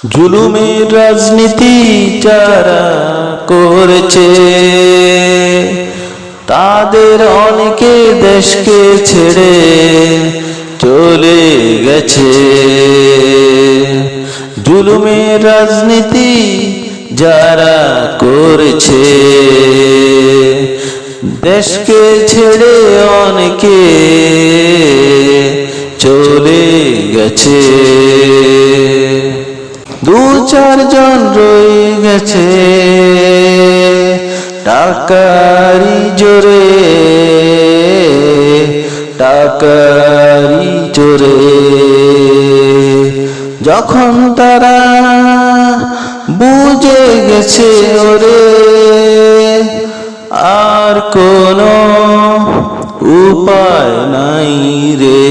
জুলুমের রাজনীতি যারা করেছে তাদের অনেকে দেশকে ছেড়ে চলে গেছে। জুলুমের রাজনীতি যারা করেছে দেশকে ছেড়ে অনেকে চলে গেছে। দু চারজন রয়ে গেছে টাকারি জোরে, টাকারি জোরে। যখন তারা বুঝে গেছে ওরে আর কোনো উপায় নাই রে,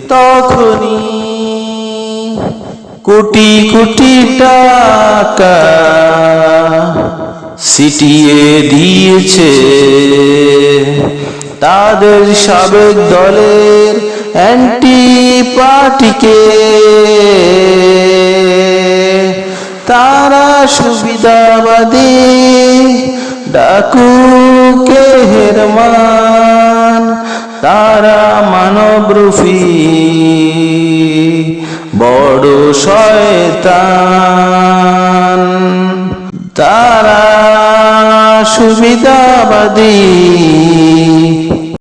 তখনই কোটি কোটি টাকা ছিটিয়ে দিয়েছে তাদের সাবেক দলের অ্যান্টি পার্টিকে। তারা সুবিধাবাদী ডাকুকে হেরমান, তারা মানবরূপী বড় শয়তান। তারা সুবিধাবাদী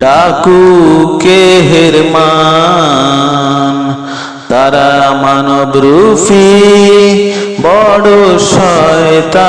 ডাকুকে হেরমান, তারা মানবরূপী বড় শয়তান।